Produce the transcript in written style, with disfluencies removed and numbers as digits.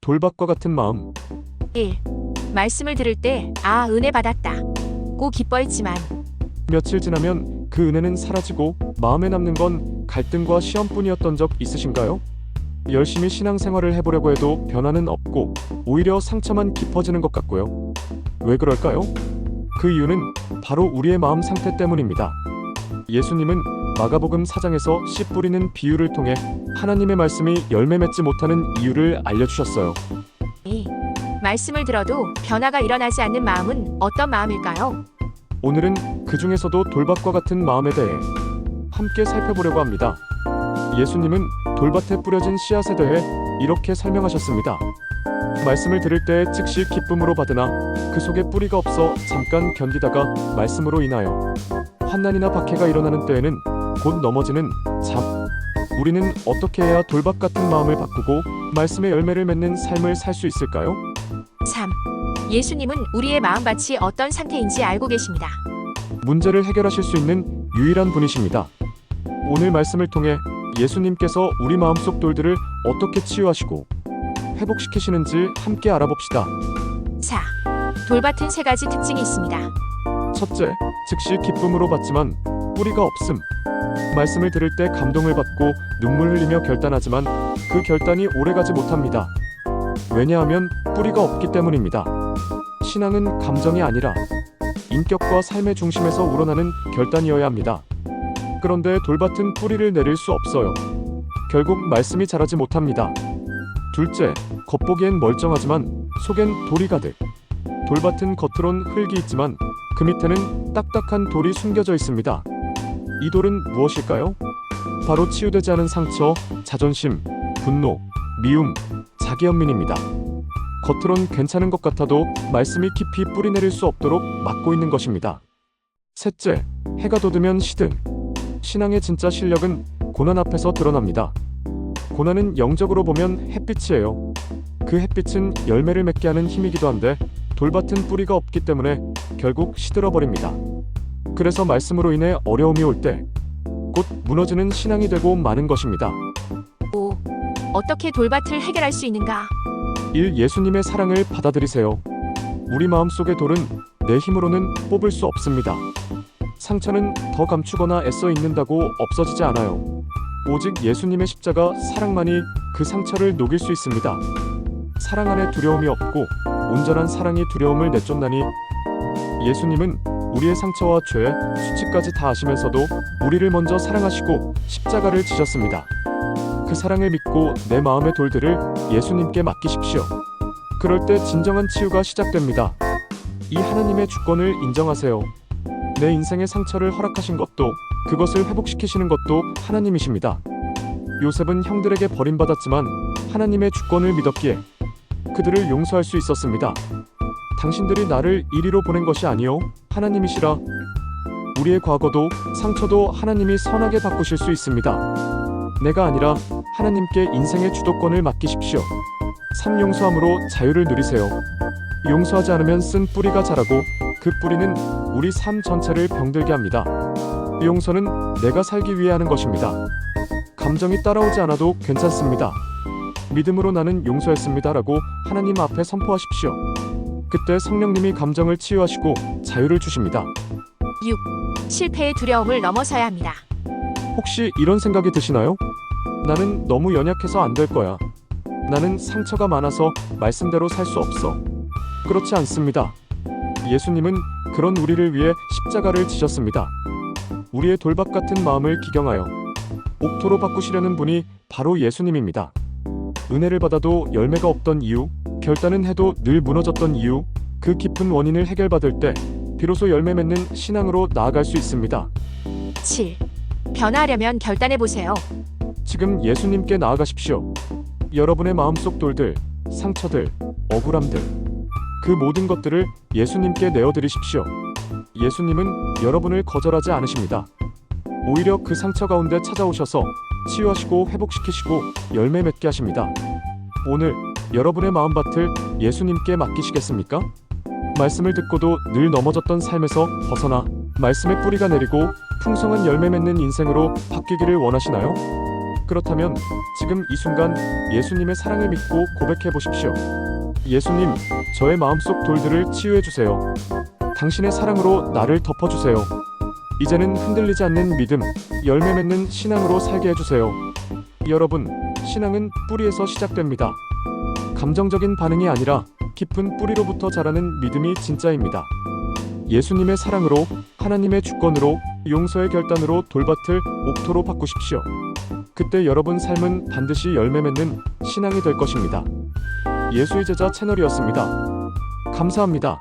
돌밭과 같은 마음. 1. 말씀을 들을 때 은혜 받았다 고 기뻐했지만 며칠 지나면 그 은혜는 사라지고 마음에 남는 건 갈등과 시험뿐이었던 적 있으신가요? 열심히 신앙생활을 해보려고 해도 변화는 없고 오히려 상처만 깊어지는 것 같고요. 왜 그럴까요? 그 이유는 바로 우리의 마음 상태 때문입니다. 예수님은 마가복음 4장에서 씨 뿌리는 비유를 통해 하나님의 말씀이 열매 맺지 못하는 이유를 알려주셨어요. 2. 말씀을 들어도 변화가 일어나지 않는 마음은 어떤 마음일까요? 오늘은 그 중에서도 돌밭과 같은 마음에 대해 함께 살펴보려고 합니다. 예수님은 돌밭에 뿌려진 씨앗에 대해 이렇게 설명하셨습니다. 말씀을 들을 때 즉시 기쁨으로 받으나 그 속에 뿌리가 없어 잠깐 견디다가 말씀으로 인하여 환난이나 박해가 일어나는 때에는 곧 넘어지는 잠. 우리는 어떻게 해야 돌밭 같은 마음을 바꾸고 말씀의 열매를 맺는 삶을 살 수 있을까요? 3. 예수님은 우리의 마음밭이 어떤 상태인지 알고 계십니다. 문제를 해결하실 수 있는 유일한 분이십니다. 오늘 말씀을 통해 예수님께서 우리 마음속 돌들을 어떻게 치유하시고 회복시키시는지 함께 알아봅시다. 4. 돌밭은 세 가지 특징이 있습니다. 첫째, 즉시 기쁨으로 받지만 뿌리가 없음. 말씀을 들을 때 감동을 받고 눈물 흘리며 결단하지만 그 결단이 오래가지 못합니다. 왜냐하면 뿌리가 없기 때문입니다. 신앙은 감정이 아니라 인격과 삶의 중심에서 우러나는 결단이어야 합니다. 그런데 돌밭은 뿌리를 내릴 수 없어요. 결국 말씀이 자라지 못합니다. 둘째, 겉보기엔 멀쩡하지만 속엔 돌이 가득. 돌밭은 겉으론 흙이 있지만 그 밑에는 딱딱한 돌이 숨겨져 있습니다. 이 돌은 무엇일까요? 바로 치유되지 않은 상처, 자존심, 분노, 미움, 자기연민입니다. 겉으론 괜찮은 것 같아도 말씀이 깊이 뿌리내릴 수 없도록 막고 있는 것입니다. 셋째, 해가 돋으면 시든. 신앙의 진짜 실력은 고난 앞에서 드러납니다. 고난은 영적으로 보면 햇빛이에요. 그 햇빛은 열매를 맺게 하는 힘이기도 한데 돌밭은 뿌리가 없기 때문에 결국 시들어버립니다. 그래서 말씀으로 인해 어려움이 올 때 곧 무너지는 신앙이 되고 마는 것입니다. 5. 어떻게 돌밭을 해결할 수 있는가? 1. 예수님의 사랑을 받아들이세요. 우리 마음속의 돌은 내 힘으로는 뽑을 수 없습니다. 상처는 더 감추거나 애써 잊는다고 없어지지 않아요. 오직 예수님의 십자가 사랑만이 그 상처를 녹일 수 있습니다. 사랑 안에 두려움이 없고 온전한 사랑이 두려움을 내쫓나니. 예수님은 우리의 상처와 죄, 수치까지 다 아시면서도 우리를 먼저 사랑하시고 십자가를 지셨습니다. 그 사랑을 믿고 내 마음의 돌들을 예수님께 맡기십시오. 그럴 때 진정한 치유가 시작됩니다. 이 하나님의 주권을 인정하세요. 내 인생의 상처를 허락하신 것도 그것을 회복시키시는 것도 하나님이십니다. 요셉은 형들에게 버림받았지만 하나님의 주권을 믿었기에 그들을 용서할 수 있었습니다. 당신들이 나를 이리로 보낸 것이 아니요 하나님이시라. 우리의 과거도 상처도 하나님이 선하게 바꾸실 수 있습니다. 내가 아니라 하나님께 인생의 주도권을 맡기십시오. 3. 용서함으로 자유를 누리세요. 용서하지 않으면 쓴 뿌리가 자라고 그 뿌리는 우리 삶 전체를 병들게 합니다. 용서는 내가 살기 위해 하는 것입니다. 감정이 따라오지 않아도 괜찮습니다. 믿음으로 나는 용서했습니다라고 하나님 앞에 선포하십시오. 그때 성령님이 감정을 치유하시고 자유를 주십니다. 6. 실패의 두려움을 넘어서야 합니다. 혹시 이런 생각이 드시나요? 나는 너무 연약해서 안 될 거야. 나는 상처가 많아서 말씀대로 살 수 없어. 그렇지 않습니다. 예수님은 그런 우리를 위해 십자가를 지셨습니다. 우리의 돌밭 같은 마음을 기경하여 옥토로 바꾸시려는 분이 바로 예수님입니다. 은혜를 받아도 열매가 없던 이유, 결단은 해도 늘 무너졌던 이유, 그 깊은 원인을 해결받을 때 비로소 열매 맺는 신앙으로 나아갈 수 있습니다. 7. 변화하려면 결단해보세요. 지금 예수님께 나아가십시오. 여러분의 마음속 돌들, 상처들, 억울함들, 그 모든 것들을 예수님께 내어드리십시오. 예수님은 여러분을 거절하지 않으십니다. 오히려 그 상처 가운데 찾아오셔서 치유하시고 회복시키시고 열매 맺게 하십니다. 오늘 여러분의 마음밭을 예수님께 맡기시겠습니까? 말씀을 듣고도 늘 넘어졌던 삶에서 벗어나 말씀의 뿌리가 내리고 풍성한 열매 맺는 인생으로 바뀌기를 원하시나요? 그렇다면 지금 이 순간 예수님의 사랑을 믿고 고백해 보십시오. 예수님, 저의 마음속 돌들을 치유해 주세요. 당신의 사랑으로 나를 덮어 주세요. 이제는 흔들리지 않는 믿음, 열매 맺는 신앙으로 살게 해 주세요. 여러분, 신앙은 뿌리에서 시작됩니다. 감정적인 반응이 아니라 깊은 뿌리로부터 자라는 믿음이 진짜입니다. 예수님의 사랑으로, 하나님의 주권으로, 용서의 결단으로 돌밭을 옥토로 바꾸십시오. 그때 여러분 삶은 반드시 열매 맺는 신앙이 될 것입니다. 예수의 제자 채널이었습니다. 감사합니다.